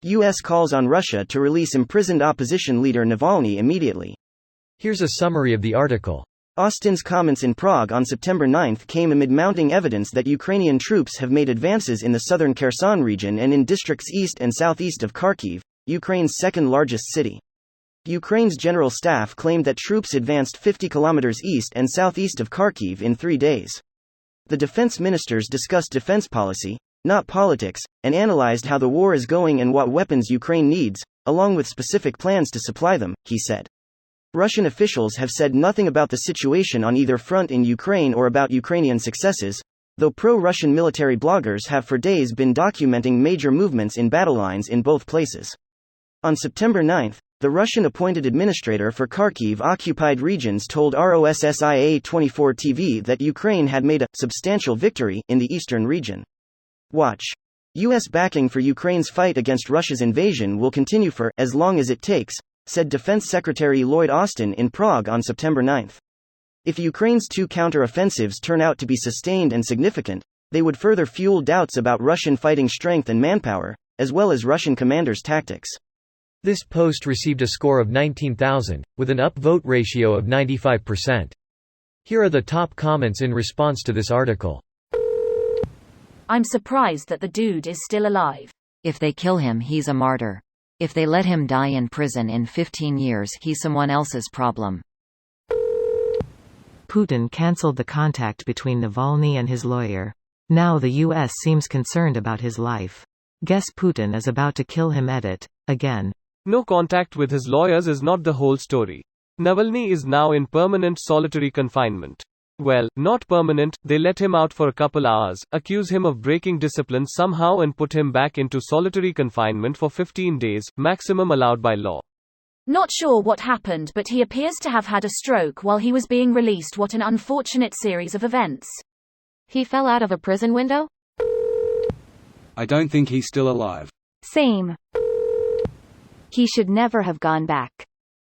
U.S. calls on Russia to release imprisoned opposition leader Navalny immediately. Here's a summary of the article. Austin's comments in Prague on September 9 came amid mounting evidence that Ukrainian troops have made advances in the southern Kherson region and in districts east and southeast of Kharkiv, Ukraine's second-largest city. Ukraine's general staff claimed that troops advanced 50 kilometers east and southeast of Kharkiv in 3 days. The defense ministers discussed defense policy, not politics, and analyzed how the war is going and what weapons Ukraine needs, along with specific plans to supply them, he said. Russian officials have said nothing about the situation on either front in Ukraine or about Ukrainian successes, though pro-Russian military bloggers have for days been documenting major movements in battle lines in both places. On September 9, the Russian-appointed administrator for Kharkiv-occupied regions told ROSSIA-24 TV that Ukraine had made a substantial victory in the eastern region. Watch. U.S. backing for Ukraine's fight against Russia's invasion will continue for as long as it takes, said Defense Secretary Lloyd Austin in Prague on September 9. If Ukraine's 2 counter-offensives turn out to be sustained and significant, they would further fuel doubts about Russian fighting strength and manpower, as well as Russian commanders' tactics. This post received a score of 19,000, with an upvote ratio of 95%. Here are the top comments in response to this article. I'm surprised that the dude is still alive. If they kill him, he's a martyr. If they let him die in prison in 15 years, he's someone else's problem. Putin cancelled the contact between Navalny and his lawyer. Now the US seems concerned about his life. Guess Putin is about to kill him again. No contact with his lawyers is not the whole story. Navalny is now in permanent solitary confinement. Well, not permanent, they let him out for a couple hours, accuse him of breaking discipline somehow and put him back into solitary confinement for 15 days, maximum allowed by law. Not sure what happened, but he appears to have had a stroke while he was being released. What an unfortunate series of events. He fell out of a prison window? I don't think he's still alive. Same. He should never have gone back.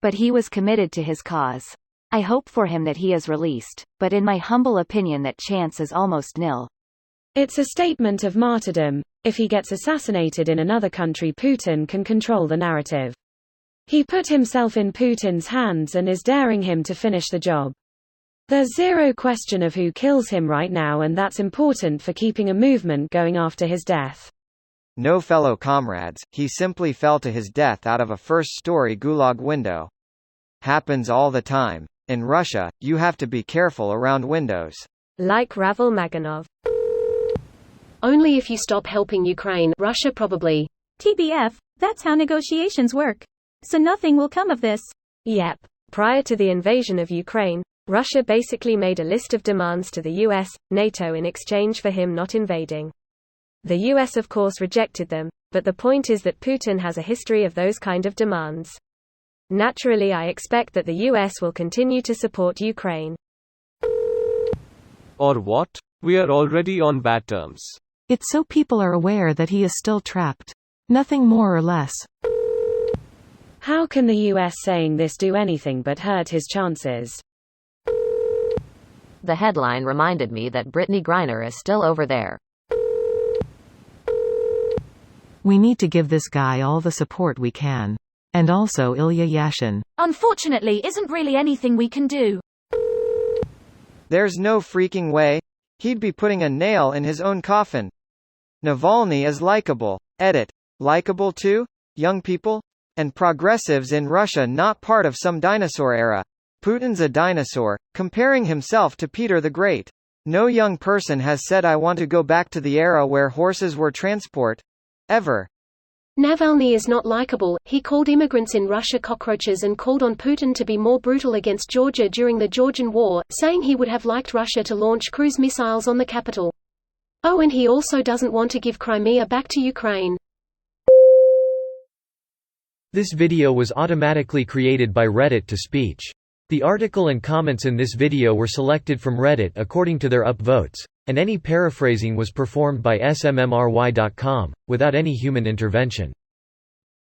But he was committed to his cause. I hope for him that he is released, but in my humble opinion that chance is almost nil. It's a statement of martyrdom. If he gets assassinated in another country, Putin can control the narrative. He put himself in Putin's hands and is daring him to finish the job. There's zero question of who kills him right now, and that's important for keeping a movement going after his death. No, fellow comrades, he simply fell to his death out of a first-story gulag window. Happens all the time. In Russia, you have to be careful around windows. Like Ravel Maganov. Only if you stop helping Ukraine, Russia probably. TBF, that's how negotiations work. So nothing will come of this. Yep. Prior to the invasion of Ukraine, Russia basically made a list of demands to the US, NATO in exchange for him not invading. The US of course rejected them, but the point is that Putin has a history of those kind of demands. Naturally, I expect that the US will continue to support Ukraine. Or what? We are already on bad terms. It's so people are aware that he is still trapped. Nothing more or less. How can the US saying this do anything but hurt his chances? The headline reminded me that Brittany Griner is still over there. We need to give this guy all the support we can. And also Ilya Yashin. Unfortunately, isn't really anything we can do. There's no freaking way. He'd be putting a nail in his own coffin. Navalny is likable. Edit. Likable too? Young people? And progressives in Russia, not part of some dinosaur era. Putin's a dinosaur, comparing himself to Peter the Great. No young person has said I want to go back to the era where horses were transport. Ever. Navalny is not likable. He called immigrants in Russia cockroaches and called on Putin to be more brutal against Georgia during the Georgian War, saying he would have liked Russia to launch cruise missiles on the capital. Oh, and he also doesn't want to give Crimea back to Ukraine. This video was automatically created by Reddit to speech. The article and comments in this video were selected from Reddit according to their upvotes, and any paraphrasing was performed by smmry.com, without any human intervention.